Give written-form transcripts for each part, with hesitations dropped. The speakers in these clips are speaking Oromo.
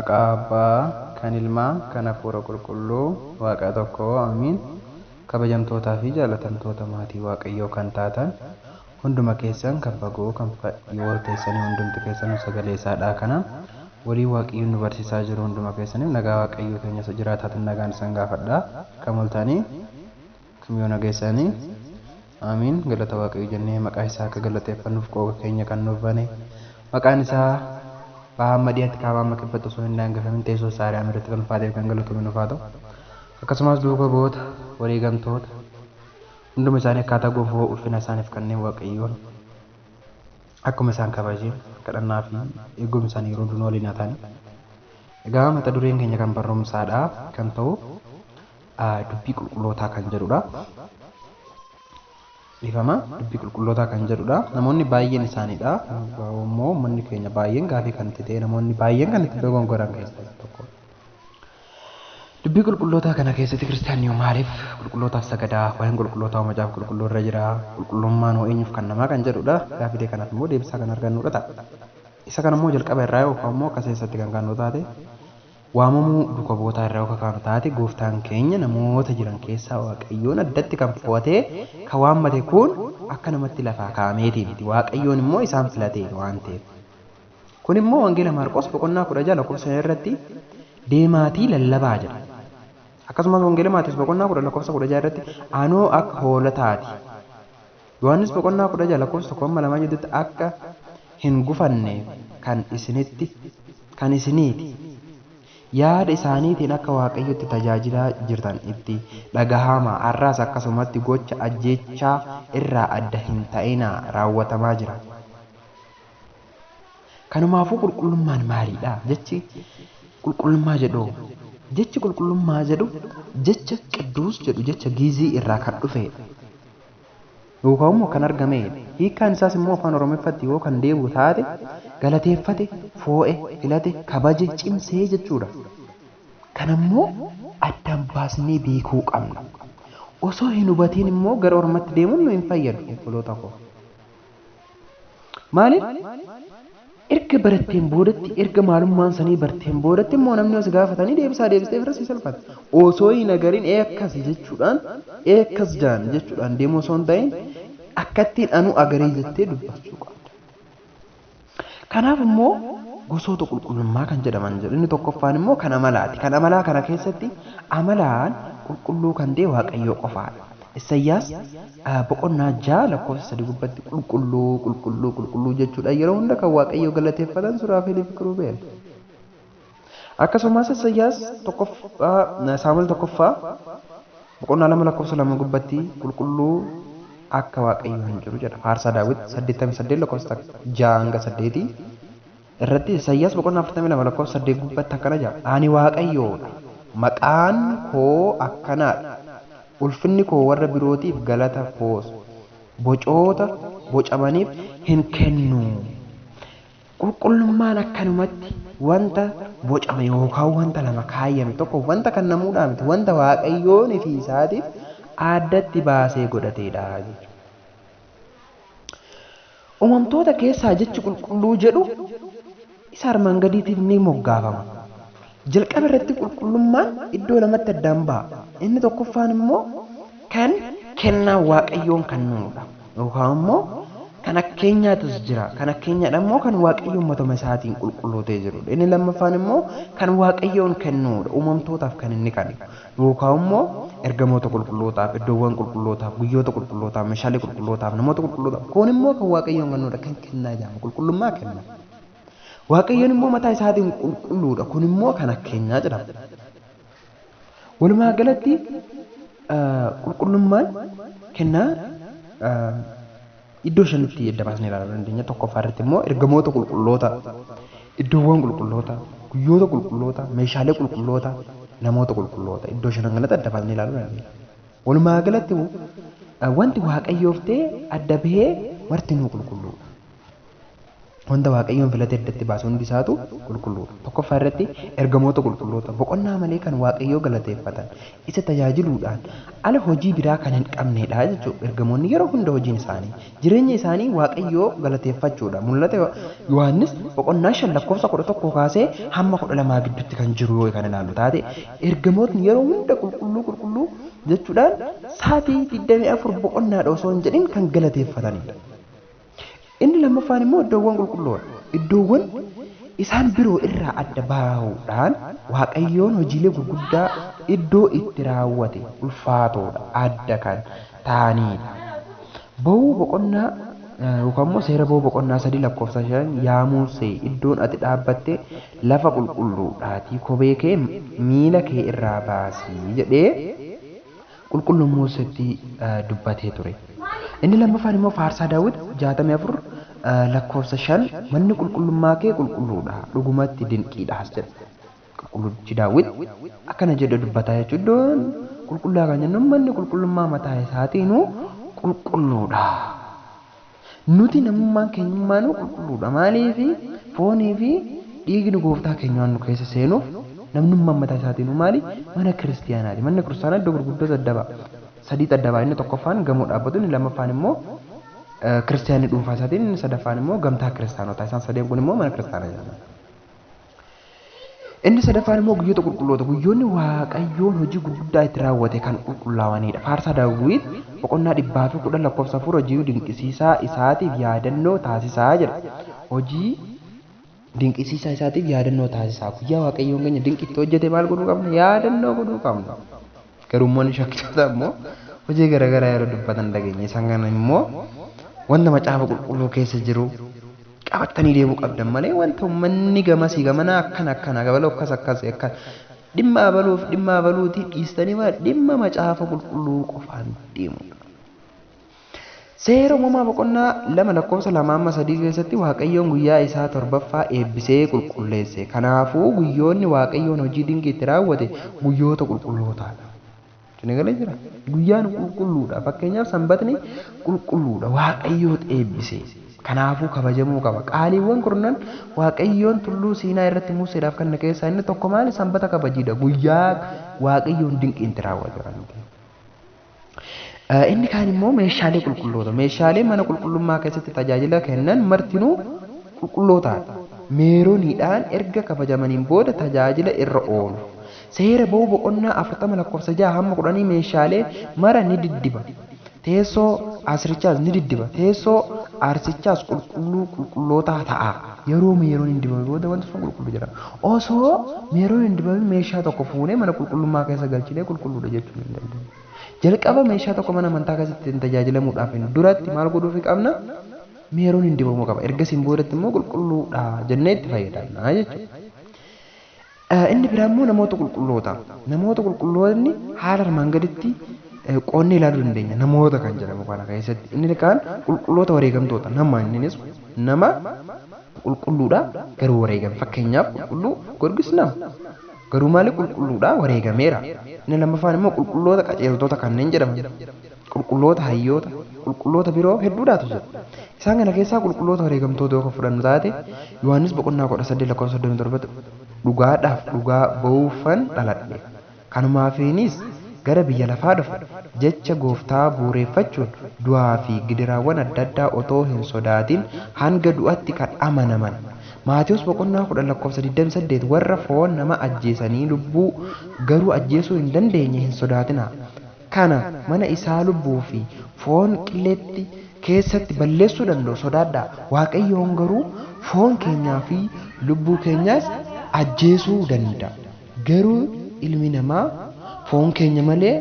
Maqaa Abbaa, kan Ilmaa, kan Hafuura Qulqulluu, Waaqa tokkoo, Amiin. Kabajamtootaa fi jaalatamtoota maatii Waaqayyoo kan taatan hunduma keessan kan fagoo kan dhiyoo teessanii hundumti keessan sagalee isaadhaa kana walii Waaqayyoon nu barsiisaa jiru hunduma keessaniif nagaa Waaqayyoo keenya isa jiraataatiin nagaan isaan gaafadhaa. Kamoltanii kamiyyuu nageessanii Amiin. Galata Waaqayyoo jennee maqaa isaa akka galateeffannuuf qooqa keenya kan nuuf bane maqaan isaa baha madiyaatti kaabaa amma kibbatu osoo hin daangafamin teessoo isaa ari'aa irratti kan ulfaateef kan galatuun nuuf haa ta'u. Akkasumas duuka boota wareegamtoota hunduma isaanii akkaataa gofoo ulfina isaaniif kanneen Waaqayyoon akkuma isaan kabajee kadhannaa fi eegumsa isaanii yeroo hundumaa waliin haa ta'an. Egaa mata dureen keenya kan barumsaadhaa kan ta'u dubbii qulqullootaa kan jedhudha. Ifama dubbii qulqullootaa kan jedhudha. Namoonni baay'een isaaniidha. Immoo manni keenya baay'een gaafii kan itti ta'e namoonni baay'een kan itti dogongoran keessaa tokko. Dubbii qulqullootaa kana keessatti kiristaanni maaliif qulqullootaaf sagadaa waa'een qulqullootaa macaaf qulqulluu irra jira qulqullummaan hoo eenyuuf kan namaa kan jedhudha. Gaafilee kanaaf immoo deebisaa kan argannudha ta'a. Isa kana immoo jalqaba irraa yookaan immoo akka keessatti kan kaanu taate waamamuu duuka bootaa irraa yookaan kaanu taate gooftaan keenya namoota jiran keessaa Waaqayyoon addatti kan fo'atee kan waammate kun akka namatti lafaa kaa'ameetii miti. Waaqayyoon immoo isaan filatee waan ta'eef. Kun immoo Wangeela Maarqos boqonnaa 16 lakkoofsa irratti deemaatii lallabaa jedha. Akkasumas Wangeela Maatiyoos boqonnaa 10 lakkoofsa 16 irratti anoo akka hoolotaati. Yohaannis boqonnaa 16 lakkoofsa 1 jedhutti akka hin gufanne kan isiniiti. Yaada isaaniitiin akka Waaqayyotti tajaajilaa jirtan itti dhagahamaa har'aas akkasumatti gocha ajjeechaa irraa adda hin ta'inaa raawwatamaa jira. Kanumaafuu qulqullummaan maalidha? Jechi qulqullummaa jedhu jechi qulqullummaa jedhu jecha qidduus jedhu jecha giizii irraa kan dhufedha. Yookaan immoo kan argamedha. Hiikkaan isaas immoo afaan Oromoffatti yoo kan deebi'u taate galateeffate, foo'e, filate, kabaje, cimsee jechuudha. Kanammoo addaan baasnee beekuu qabna. Osoo hin hubatiin immoo gara ormatti deemuun nu hin fayyadu obboloota koo. Maaliif? Erga baratteen boodatti erga maalummaan sanii barteen boodatti immoo namni os gaafatanii deebistee bira si salphata. Osoo hin agariin akkas jechuudhaan akkas jaan jechuudhaan deemuu osoo hin ta'in akkattiin anu agarii jettee dubbachuu qabda. Kanaaf immoo gosoota qulqullummaa kan jedhaman jedhu inni tokkoffaan immoo kan amalaati. Kan amalaa kana keessatti amalaan qulqulluu kan ta'e Waaqayyoo qofaadha. Isaayyaas boqonnaa 6 lakkoofsa 3 gubbatti qulqulluu jechuudha. Yeroo hunda kan Waaqayyoo galateeffatan Suraafeelii fi Kiruubeel. Akkasumas Isaayyaas Saamu'eel tokkoffaa boqonnaa 2 lakkoofsa 2 gubbatti qulqulluu akka Waaqayyoo hin jiru jedha. Faarsaa Daawit 88 lakkoofsa 6 hanga 8 irratti Isaayyaas boqonnaa 42 lakkoofsa 8 gubbatti akkana jedha. Ani Waaqayyoodha. Maqaan koo akkanaadha. Ulfinni koo warra birootiif galata koosu bocoota bocamaniif hin kennu. Qulqullummaan akkanumatti wanta bocame yookaan wanta lama kaayyame tokko wanta kan namuudhaa miti wanta Waaqayyoon fi isaatiif addatti baasee godhateedha jechuudha. Uumamtoota keessaa jechi qulqulluu jedhu isa armaan gadiitiif ni moggaafama. Jalqaba irratti qulqullummaan iddoo lamatti addaan ba'a. Inni tokkoffaan immoo kan kennaa Waaqayyoon kennuudha. Yookaan immoo kan akkeenyaatis jira. Kan akkeenyaadha immoo kan Waaqayyoon matuma isaatiin qulqullootee jirudha. Inni lammaffaan immoo kan Waaqayyoon kennuudha. Uumamtootaaf kan inni kennu. Yookaan immoo ergamoota qulqullootaaf, iddoowwan qulqullootaaf, guyyoota qulqullootaaf, meeshaalee qulqullootaaf, namoota qulqullootaaf. Kun immoo kan Waaqayyoon kennuudha. Kan kennaa jedhama. Qulqullummaa kenna. Waaqayyoon immoo mataa isaatiin qulqulluudha. Kun immoo kan akkeenyaa jedhama. Walumaa galatti qulqullummaan kennaa iddoo shanitti adda baasnee ilaaluu dandeenya. Tokkoffaa irratti immoo ergamoota qulqulloota, iddoowwan qulqulloota, guyyoota qulqulloota, meeshaalee qulqulloota, namoota qulqulloota iddoo shanan kanatti adda baasnee ilaaluu dandeenya. Walumaa galatti wanti Waaqayyoof ta'e adda bahee marti nuu qulqulluudha. wanta waaqayyoon filatee iddatti baasu hundi isaatu qulqulluudha. Tokkoffaa irratti ergamoota qulqulloota boqonnaa malee kan waaqayyoo galateeffatan isa tajaajiluudhaan ala hojii biraa kan hin qabnedha jechuudha. Ergamoonni yeroo hunda hojiin isaanii jireenya isaanii waaqayyoo galateeffachuudha. Mul'ata Yohaannis boqonnaa 5:11 kaasee hamma 12 gidduutti kan jiru yoo kan ilaallu taate ergamootni yeroo hunda qulqulluu jechuudhaan sa'aatii 24 boqonnaadha osoo hin jedhin kan galateeffatanidha. Inni lammaffaan immoo iddoowwan qulqulluudha. Iddoowwan isaan biroo irraa adda bahuudhaan waaqayyoon hojiilee gurguddaa iddoo itti raawwate ulfaatoodha adda kan ta'anidha. Ba'uu boqonnaa yookaan immoo seera ba'uu boqonnaa 3:5 yaa Musee iddoon ati dhaabbatte lafa qulqulluudhaatii kophee kee miila kee irraa baasii jedhee qulqulluun Museetti dubbatee ture. Inni lammaffaan immoo faarsaa Daawit 64:5 manni qulqullummaa kee qulqulluudha dhugumatti dinqiidhaas jedha. Qulqulluuchi Daawit akkana jedhe dubbataa jechuudha. Iddoon qulqullaa kan jennu manni qulqullummaa mataa isaatiinuu qulqulluudha. Nuti namummaan keenyummaanuu qulqulluudha. Maaliif foonii fi dhiigni gooftaa keenyaa nu keessa seenuuf namnummaan mataa isaatiinuu maali? Mana kiristiyaanaati. Manni kiristaanaa iddoo gurguddoo saddaba. Sadii saddabaa inni tokkoffaan gamoo dhaabbatu inni lammaffaan immoo kiristiyaanii dhuunfaa isaatiin inni sadaffaan immoo gamtaa kiristaanotaa isaan sadeen kun immoo mana kiristaanaa jedhama. Inni sadaffaan immoo guyyoota qulqulloota guyyoonni waaqayyoon hojii gurguddaa itti raawwate kan qulqullaa'anidha. Faarsaa Daawit boqonnaa 110 hojii dinqisiisaa isaatiif yaadannoo taasisaa jedha. Hojii dinqisiisaa isaatiif yaadannoo taasisaa guyyaa waaqayyoon keenya dinqitti hojjete maal godhuu qabna? Yaadannoo godhuu qabna. Garummoonni shakkitoota immoo hojii garaagaraa yeroo dubbatan dhageenya. Isaan kana immoo wanta macaafa qulqulluu keessa jiru qabatanii deemuu qabdan malee wanta uummanni gamasii gamanaa akkana gabaloo akkas dhimma abaluutii dhiistanii dhimma macaafa qulqulluu qofaan deemudha. Seera uumamaa boqonnaa 2:2-3 keessatti waaqayyoon guyyaa isaa torbaffaa eebbisee qulqulleesse. Kanaafuu guyyoonni waaqayyoon hojii dinqii itti raawwate guyyoota qulqullootaadha. Jira guyyaan qulqulluudha. Fakkeenyaaf sanbatni qulqulluudha. Waaqayyoon eebbise. Kanaafuu kabajamuu qaba. Qaaliiwwan kurnan waaqayyoon tulluu Siinaa irratti Museedhaaf kan keessaa inni tokko maali? Sanbata kabajiidha. Guyyaa waaqayyoon dinqii itti raawwate. Inni kaan immoo meeshaalee qulqulloota. Meeshaalee mana qulqullummaa keessatti tajaajila kennan martinuu qulqullootaadha. Meerooniidhaan erga kabajamaniin booda tajaajila irra oolu. Seera ba'uu boqonnaa 40:6-10 meeshaalee mara ni diddiba. Teessoo asirrichaas ni diddiba. Teessoo aarsichaas qulqulloota ta'a. Yeroo meeroon hin dibame booda wanti sun qulqulluu jedhama. Osoo meeroon hin dibame meeshaa tokko fuunee mana qulqullummaa keessa galchinee qulqulluudha jechuu hin dandeenyu. Jalqaba meeshaa tokko mana amantaa keessatti tajaajilamuudhaaf duratti maal godhuufi qabna? Meeroon hin dibamuu qaba. Ergasiin boodatti immoo qulqulluudha jennee itti fayyadamna jechuudha. Inni biraa immoo namoota qulqulloota. Namoota qulqulloonni haala armaan gaditti qoonnee ilaaluu dandeenya. Namoota kan jedhamu kana keessatti. Inni kaan qulqulloota wareegamtoota. Innis nama qulqulluudha garuu wareegame. Fakkeenyaaf qulqulluu Gorgis nama. Garuu maali qulqulluudha wareegameera. Inni lammaffaan immoo qulqulloota qajeeltota kanneen jedhamu. Qulqulloota hayyoota, qulqulloota biroo hedduudhaatu jira. Isaan kana keessaa qulqulloota wareegamtoota yoo fudhannu taate Yohaannis boqonnaa 18:37 dhugaadhaaf dhugaa ba'uufan dhaladhe. Kanumaafiinis gara biyya lafaa dhufe jecha gooftaa bu'uureffachuun du'aa fi gidiraawwan adda addaa otoo hin sodaatin hanga du'atti kan amanaman. Maatiyos boqonnaa 10:28 warra foon nama ajjeesanii lubbuu garuu ajjeesuu hin dandeenye hin sodaatinaa. Kana mana isaa lubbuu fi foon qilleetti keessatti balleessuu danda'u sodaadhaa. Waaqayyoon garuu foon keenyaa fi lubbuu keenyaas ajjeesuu danda'a. Garuu ilmi namaa foon keenya malee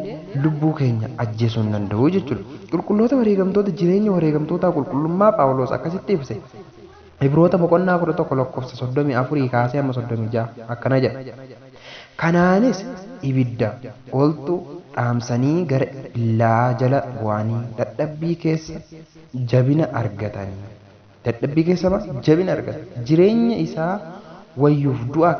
lubbuu keenya ajjeesuu hin danda'u jechuudha. Qulqulloota wareegamtoota jireenya wareegamtootaa qulqullummaa Phaawulos akkasitti ibse. Ibroota boqonnaa 11:34 kaasee hamma 36 akkana jedha. Kanaanis ibidda oltu dhaamsanii gara illaa jala bu'anii dadhabbii keessa jabina argatanii. Dadhabbii keessa jabina argatan. Jireenya isaa wayyuuf du'a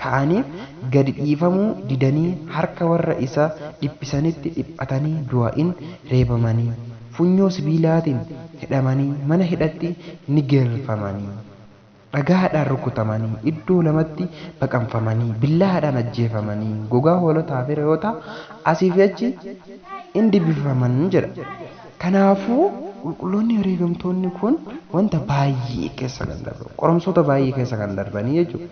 ka'aniif gadi dhiifamuu didanii harka warra isa dhiphisanitti dhiphatanii du'aa'in reebamanii funyoo sibiilaatiin hidhamanii mana hidhatti ni geeffamanii. dhagaadhaan rukutamanii iddoo lamatti baqanfamanii billaadhaan ajjeefamanii gogaa hoolotaa fi re'oota asii fi achi in dibbifaman jedha. Kanaafuu qulqulloonni wareegamtoonni kun wanta baay'ee keessa kan darban qoromsoota baay'ee keessa kan darbanii jechuudha.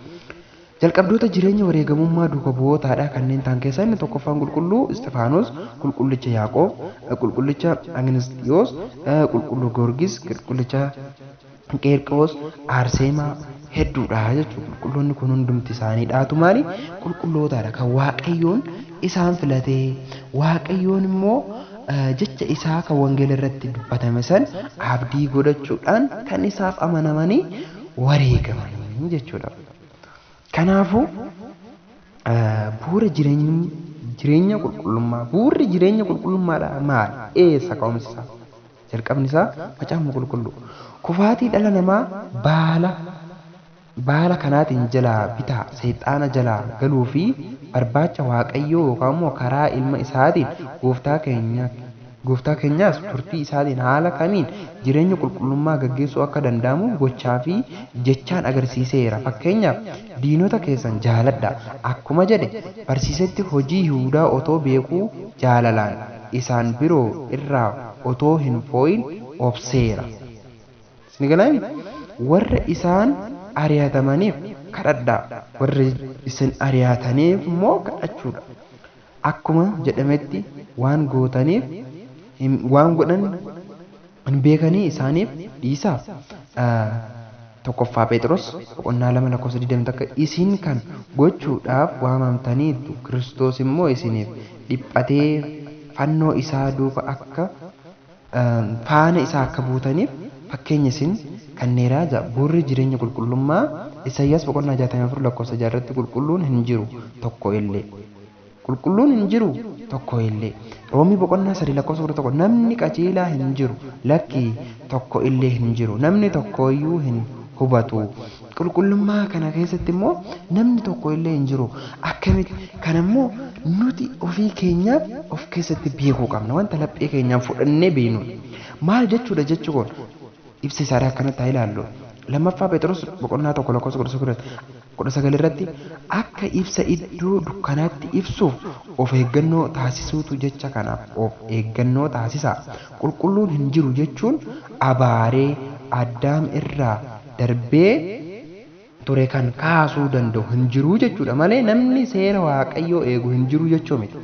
Jalqabdoota jireenya wareegamummaa duuka bu'ootaadha kanneen ta'an keessaa inni tokkoffaan qulqulluu Isxifaanos, qulqullicha Yaaqoob, qulqullicha Agnistiyoos, qulqulluu Goorgis, qulqullicha Qeerqoos, Arseemaa hedduudha jechuudha. Qulqulloonni kun hundumti isaanii dhaatu maali? Qulqullootaadha kan Waaqayyoon isaan filatee Waaqayyoon immoo jecha isaa kan wangeela irratti dubbatame san abdii godhachuudhaan kan isaaf amanamanii wareegamanii jechuudha. Kanaafuu bu'uura jireenya qulqullummaa bu'uurri jireenya qulqullummaadha maali? Eessa ka'umsi isaa? Jalqabni isaa macaafa qulqulluu. Kufaatii dhala namaa baala kanaatiin jalaa bitaa seexaana jalaa galuu fi barbaacha Waaqayyoo yookaan immoo karaa ilma isaatiin gooftaa keenyaas turtii isaatiin haala kamiin jireenya qulqullummaa gaggeessuu akka danda'amu gochaa fi jechaan agarsiiseera. Fakkeenyaaf diinota keessan jaaladha akkuma jedhe barsiisetti hojii Yihuudaa otoo beekuu jaalalaan isaan biroo irraa otoo hin fooyin obseera. Sinigalaan warra isaan ari'atamaniif kadhadhaa warra isin ari'ataniif immoo kadhachuudha. Akkuma jedhametti waan gootaniif waan godhan hin beekanii isaaniif dhiisaa. Tokkoffaa Phexros boqonnaa 2:20 akka isin kan gochuudhaaf waamamtaniitu Kiristoos immoo isiniif dhiphatee fannoo isaa duuka akka faana isaa akka buutaniif fakkeenya isin kanneeraa ja'a. Bu'uurri jireenya qulqullummaa Isaayyaas boqonnaa 64:6 irratti qulqulluun hin jiru tokko illee. Qulqulluun hin jiru tokko illee. Roomii boqonnaa 3:1 namni qajeelaa hin jiru lakkii tokko illee hin jiru. Namni tokkoyyuu hin hubatu. Qulqullummaa kana keessatti immoo namni tokko illee hin jiru. Akkamitti kanammoo nuti ofii keenyaaf of keessatti beekuu qabna. Wanta laphee keenyaan fudhannee beeknu. Maal jechuudha jechuun ibsa isaanii akkanatti haa ilaallu. Lammaffaa Phexros boqonnaa 1:19 irratti akka ibsa iddoo dukkanaatti ibsuuf of eeggannoo taasisuutu jecha kanaaf of eeggannoo taasisa. Qulqulluun hin jiru jechuun abaaree Addaam irraa darbee ture kan kaasuu danda'u hin jiru jechuudha malee namni seera Waaqayyoo eegu hin jiru jechuu miti.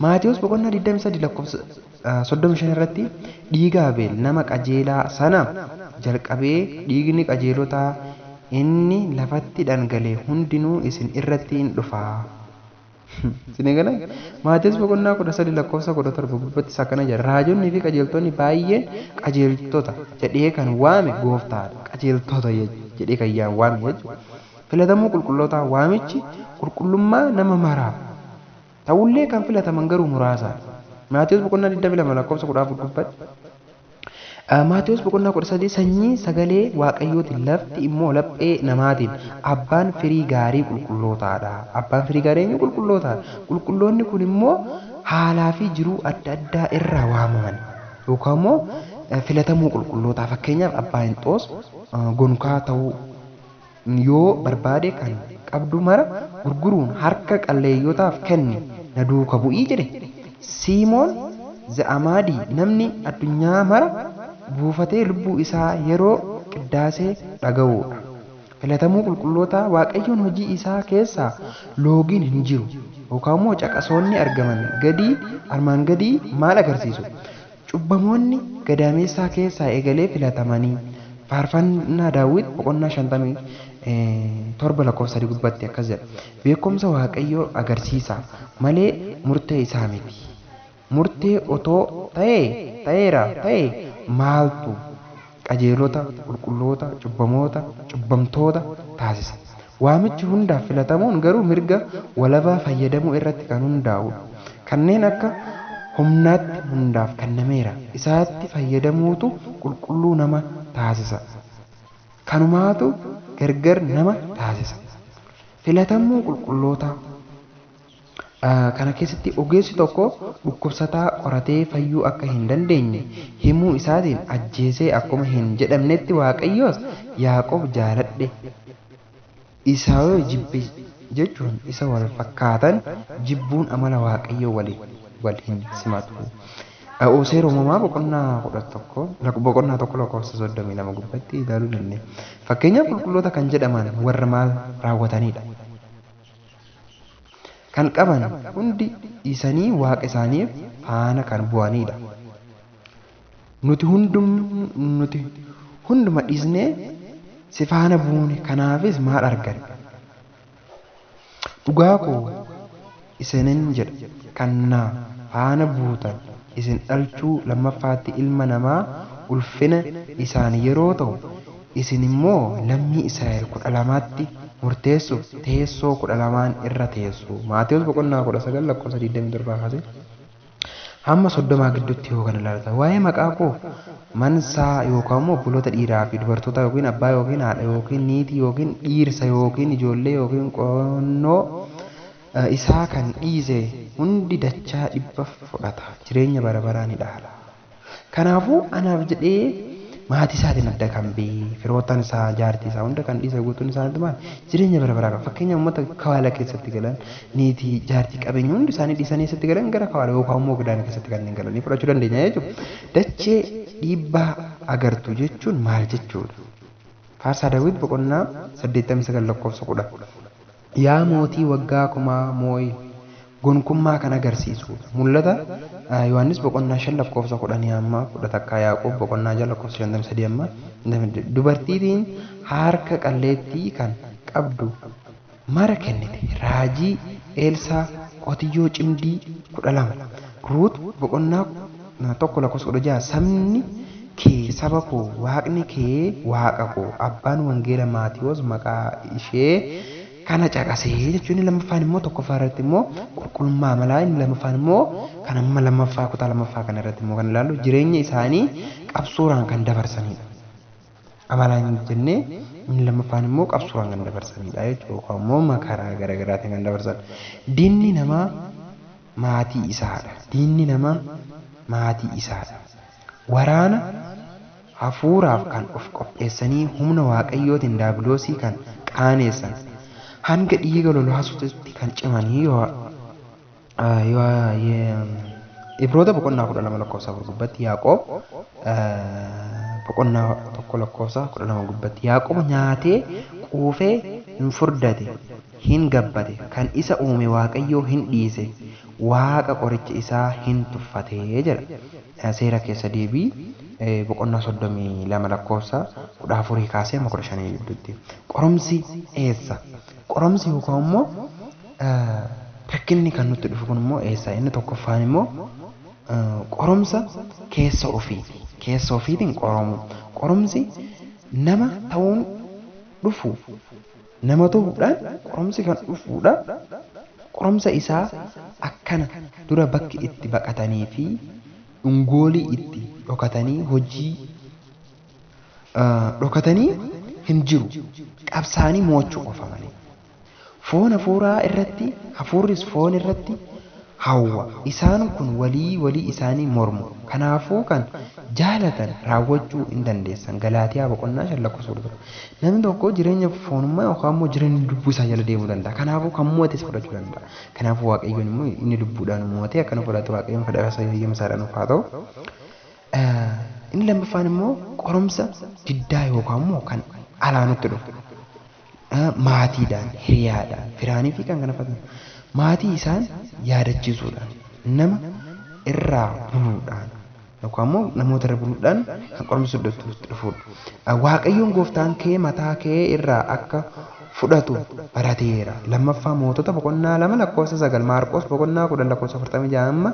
Maatiyos boqonnaa 23:35 irratti dhiiga Abeel nama qajeelaa sana jalqabee dhiigni qajeelotaa inni lafatti dhangalee hundinuu isin irratti hin dhufaa. Sinigala Maatiyos boqonnaa 13:17 gubbatti akkana jedha. Raajonni fi qajeeltonni baay'een qajeeltota jedhee kan waame gooftaadha. Qajeeltota jedhee kan waame jechuudha. Filatamuu qulqullootaa waamichi qulqullummaa nama maraa ta'ullee kan filataman garuu muraasa. Maatiyos boqonnaa 22:14 gubbatti. Maatiyos boqonnaa 13 sanyii sagalee Waaqayyootiin lafti immoo laphee namaatiin abbaan firii gaarii qulqullootaadha. Abbaan firii gaarii eenyu qulqullootaadha. Qulqulloonni kun immoo haalaa fi jiruu adda addaa irraa waamaman yookaan immoo filatamuu qulqullootaa. Fakkeenyaaf abbaa Hinxoos gonkaa ta'uu yoo barbaade kan qabdu mara gurguruun harka qalleeyyotaaf kenni na duuka bu'ii jedhe. Simoon Za'amaadii namni addunyaa mara buufatee lubbuu isaa yeroo qiddaasee dhaga'uudha. Filatamuu qulqullootaa Waaqayyoon hojii isaa keessaa loogiin hin jiru yookaan immoo caqasoonni argaman armaan gadii maal agarsiisu? Cubbamoonni gadaameessaa keessaa eegalee filatamanii faarfannaa Daawit boqonnaa 57:3 gubbatti akkas jedha. Beekumsa Waaqayyoo agarsiisa malee murtee isaa miti. Murtee otoo ta'ee maaltu qajeelota qulqulloota cubbamtoota taasisa. Waamichi hundaaf filatamuun garuu mirga walabaa fayyadamuu irratti kan hundaa'udha. Kanneen akka humnaatti hundaaf kennameera. Isaatti fayyadamuutu qulqulluu nama taasisa. Kanumaatu gargar nama taasisa. Filatamuu qulqullootaa kana keessatti ogeessi tokko dhukkubsataa qoratee fayyuu akka hin dandeenye himuu isaatiin ajjeesee akkuma hin jedhamnetti Waaqayyoos Yaaqoob jaaladhe Isaawoo jibbe jechuun isa wal fakkaatan jibbuun amala Waaqayyoo wal hin simatu. Seera uumamaa boqonnaa tokko lakkoofsa 32 gubbatti ilaaluu dandeenya. Fakkeenyaaf qulqulloota kan jedhaman warra maal raawwatanidha. Kan qaban hundi dhiisanii waaqa isaaniif faana kan bu'anidha. Nuti hunduma dhiisnee si faana buune kanaafis maal argan? Dhugaa koo isinin jedha kan na faana buutan isin dhalchuu lammaffaatti ilma namaa ulfina isaanii yeroo ta'u isin immoo lammii Israa'el 12tti murteessuuf teessoo 12 irra teessu. Maatewos boqonnaa 19 lakkoofsa 27 kaasee hamma 30 gidduutti yoo kana ilaalta waa'ee maqaa koo mansaa yookaan immoo obboloota dhiiraa fi dubartoota yookiin abbaa yookiin haadha yookiin niitii yookiin dhiirsa yookiin ijoollee yookiin qonnoo isaa kan dhiise hundi dachaa 100 fudhata jireenya bara baraa ni dhaala. Kanaafuu anaaf jedhee maatii isaatiin adda kan ba'e firootaan isaa jaartii isaa hunda kan dhiise guutuun isaaniitu maal jireenya bara baraa qaba. Fakkeenyaaf uummata kawaala keessatti galan niitii jaartii qabeenya hundi isaanii dhiisanii keessatti galan gara kawaala yookaan immoo gadaana keessatti kanneen galanii fudhachuu dandeenya jechuudha. Dachee dhiibbaa agartu jechuun maal jechuudha? Faarsaa Daawit boqonnaa 89 lakkoofsa 10. Yaa mootii waggaa kumaa moo'i gonkummaa kan agarsiisu mul'ata Yohaannis boqonnaa 5 lakkoofsa 10 amma 10 akka Yaaqoob boqonnaa 6 lakkoofsa 53 amma dubartiitiin harka qalleettii kan qabdu mara kennite raajii Eelsaa qotiyyoo cimdii 12 Ruut boqonnaa 1 lakkoofsa 16 sabni kee saba koo waaqni kee waaqa koo abbaan wangeela Maatiyos maqaa ishee kana caqasee jechuun lammaffaan immoo tokkoffaa irratti immoo qulqullummaa amalaa inni lammaffaan immoo kan amma lammaffaa kutaa lammaffaa kana irratti immoo kan ilaallu jireenya isaanii qabsooraan kan dabarsanidha. Amalaan jennee inni lammaffaan immoo qabsooraan kan dabarsanidha jechuudha yookaan immoo makaraa garaagaraatiin kan dabarsan. Diinni namaa maatii isaadha. Diinni namaa maatii isaadha. Waraana hafuuraaf kan of qopheessanii humna waaqayyootiin daabiloosii kan qaaneessan. Hanga dhiiga lolaasuutti kan cimanii Ibroota boqonnaa 12 lakkoofsa 4 gubbatti Yaaqoob boqonnaa 1 lakkoofsa 12 gubbatti Yaaqoob nyaatee quufee hin furdate hin gabbate kan isa uume Waaqayyoo hin dhiise waaqa qoricha isaa hin tuffatee jedha. Seera keessa deebii boqonnaa 32 lakkoofsa 14 kaasee 15 gidduutti. Qoromsi eessa? Qoromsi yookaan immoo rakkinni kan nutti dhufu kun immoo eessa? Inni tokkoffaan immoo qoromsa keessa ofiitiin qoromu. Qoromsi nama ta'uun dhufu nama ta'uudhaan qoromsi kan dhufuudha. Qoromsa isaa akkana dura bakki itti baqatanii fi dhungoolii itti dhokatanii hojii dhokatanii hin jiru. Qabsaanii mo'achuu qofa malee. Foon hafuuraa irratti hafuurris foon irratti hawwa. Isaan kun walii isaanii mormu. Kanaafuu kan jaalatan raawwachuu hin dandeessan. Galaatiyaa boqonnaa 5 lakkoofsa 10. Namni tokko jireenya foonummaa yookaan immoo jireenya lubbuu isaa jala deemuu danda'a. Kanaafuu kan moo'ates fudhachuu danda'a. Kanaafuu Waaqayyoon immoo inni lubbuudhaan mo'atee akkana fudhatu Waaqayyoon fedhaa eeyyama isaadhaan ufaa ta'u. Inni lammaffaan immoo qoromsa diddaa yookaan immoo kan alaa nutti dhufu. Maatiidhaan, hiriyaadhaan, firaanii fi kan kana fakkaatan. Maatii isaan yaadachiisuudhaan, nama irraa buluudhaan yookaan immoo namoota irra buluudhaan kan qoromsa dhufuudha. Waaqayyoon gooftaan kee mataa kee irraa akka fudhatu barateera. Lammaffaa mootota boqonnaa 2 lakkoofsa 9 Maarqos boqonnaa 10 lakkoofsa 46 amma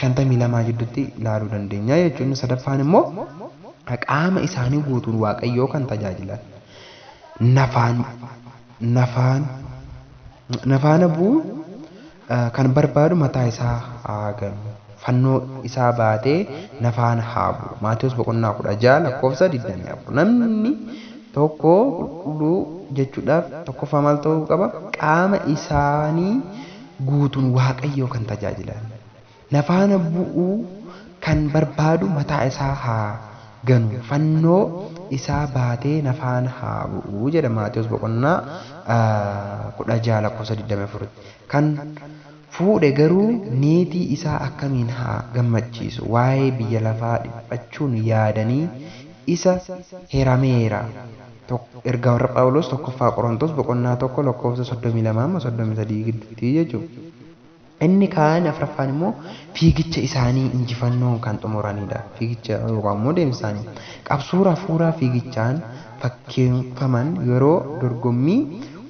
52 gidduutti ilaaluu dandeenya jechuun. Sadaffaan immoo qaama isaanii guutuun Waaqayyoo kan tajaajilan. Nafaan abuu kan barbaadu mataa isaa haa ganu. Fannoo isaa baatee nafaan haa bu'u. Maatewos boqonnaa 16 lakkoofsa 24. Namni tokko qulqulluu jechuudhaaf tokkoffaa maal ta'uu qaba? Qaama isaanii guutuun waaqayyoo kan tajaajilan. Nafaana bu'uu kan barbaadu mataa isaa haa ganu, fannoo isaa baatee nafaana haa bu'uu jedha Maatewos boqonnaa 16:24. Kan fuudhe garuu niitii isaa akkamiin haa gammachiisu, waa'ee biyya lafaa dhiphachuun yaadanii isa hirameera. Ergaa warra Phaawulos tokkoffaa Qorontos boqonnaa 1:32-33 gidduutti jechuudha. Inni kaan afraffaan immoo fiigicha isaanii injifannoon kan xumuranidha. Fiigicha yookaan immoo deemsa isaanii. Qabsuura hafuuraa fiigichaan fakkeeffaman yeroo dorgommii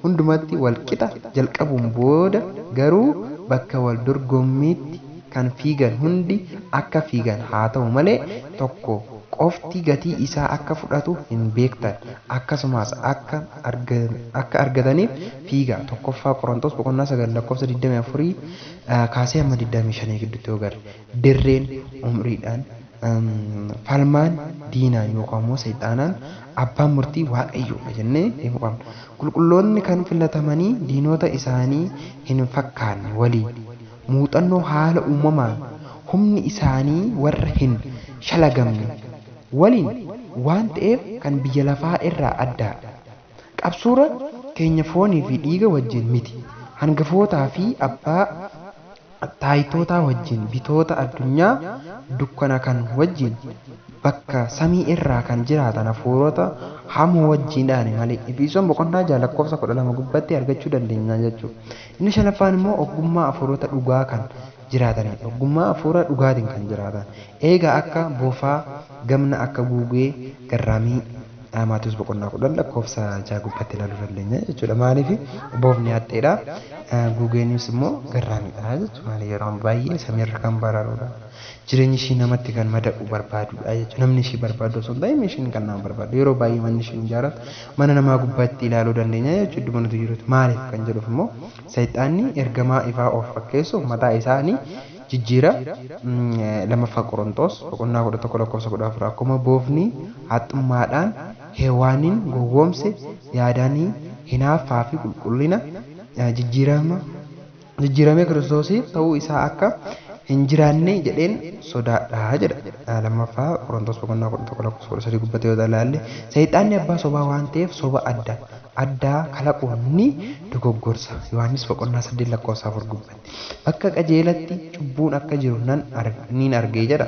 hundumatti walqixa jalqabuun booda garuu bakka wal dorgommiitti kan fiigan hundi akka fiigan haa ta'u malee tokko qofti gatii isaa akka fudhatu hin beektan, akkasumas akka argataniif fiiga. Tokkoffaa Qorontos boqonnaa 9:24 kaasee hamma 25 gidduutti yoo garre dirreen umriidhaan falmaan diinaan yookaan immoo seexaanaan abbaan murtii waaqayyoodha jennee deemuu qabna. Qulqulloonni kan filatamanii diinota isaanii hin fakkaanne waliin muuxannoo haala uumamaan humni isaanii warra hin shalagamne waliin waan ta'eef kan biyya lafaa irraa addaadha. Qabsuura keenya foonii fi dhiiga wajjin miti, hangafootaa fi abbaa taayitootaa wajjin, bitoota addunyaa dukkana kan wajjin, bakka samii irraa kan jiraatan hafuurota hamoo wajjindhaan malee. Efesoon boqonnaa 6:12 gubbaatti argachuu dandeenya jechuudha. Inni shanaffaan immoo ogummaa hafuurota dhugaa kan jiraatanidha. Ogummaa hafuura dhugaatiin kan jiraatan. Eegaa akka boofaa, gamna akka guugee, garraamii Maatewos boqonnaa 10:6 gubbaatti ilaaluu dandeenya jechuudha. Maaliif boofni haxxeedha, guugeenis immoo garraamiidha jechuudha. Maaliif yeroo baay'ee samiirra kan baraarudha. Jireenyi ishii namatti kan madaqu barbaadudha jechuudha. Namni ishii barbaadu osoo hin ta'iin ishiin kan nama barbaadu. Yeroo baay'ee manni ishii ijaarratu mana namaa gubbaatti ilaaluu dandeenya jechuudha. Iddoo nuti jirutti maaliif kan jedhuuf immoo seexaanni ergamaa ifaa of fakkeessuuf mataa isaanii jijjiira. Lammaffaa Qorontos boqonnaa 11:14 akkuma boofni haxxummaadhaan heewaanin gowwoomse yaadanii hinaaffaa fi qulqullina jijjiiramee Kiristoosiif ta'uu isaa akka hin jiraanne jedheen sodaadhaa jedha. Lammaffaa Qorontos boqonnaa 11:13 gubbaatti yoo ilaalle seexaanni abbaa sobaa waan ta'eef soba addaa kalaquun ni dogoggorsa. Yohaannis boqonnaa 8:4 gubbaatti bakka qajeelatti cubbuun akka jiru niin argee jedha.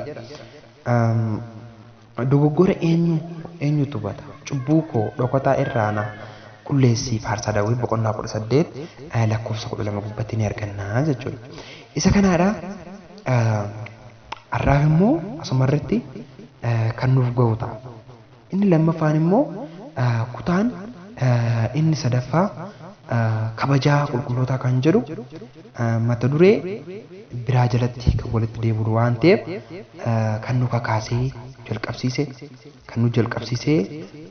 Dogoggora eenyutu hubata? Cubbuu koo dhokataa irraa na qulleessii faarsaa Daawit boqonnaa 18:12 gubbaatti ni argannaa jechuudha. Isa kanaadha. Har'aaf immoo asumarratti kan nuuf ga'u ta'a. Inni lammaffaan immoo kutaan inni sadaffaa kabajaa qulqullootaa kan jedhu mata duree biraa jalatti kan walitti deebi'u waan ta'eef kan nu kakaasee jalqabsiise, kan nu jalqabsiisee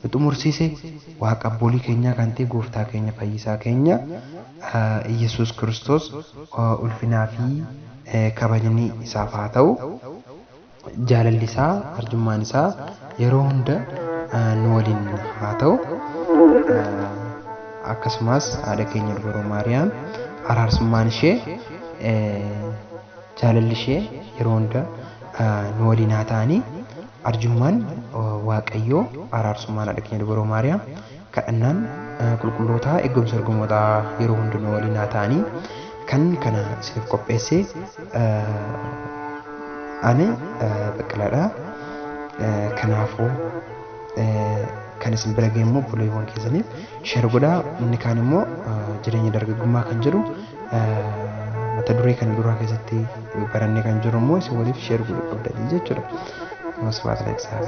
nu xumursiise waaqa abboolii keenyaa kan ta'e gooftaa keenya fayyisaa keenya Iyyasuus Kiristoos ulfinaa fi kabajni isaaf haa ta'u. Jaalalli isaa, arjummaan isaa yeroo hunda nu waliin haa ta'u. Akkasumas haadha keenya dubroo Maariyaam araarsummaan ishee, jaalalli ishee yeroo hunda nu waliin haa ta'anii. Arjummaan Waaqayyoo, araarsummaan haadha keenya dubroo Maariyaam, kadhannaan qulqullootaa, eegumsa ergamootaa yeroo hunda nu waliin haa ta'anii. Kan kana isiniif qopheesse ani Baqqalaadha. Kanaafuu kan isin bira ga'e immoo obboleewwan keessaniif sheer godhaa. Inni kaan immoo jireenya dargaggummaa kan jedhu mata duree kana duraa keessatti barannee kan jiru immoo isin waliif sheer godhuu qabdanii jechuudha. Masbaat Leeksaa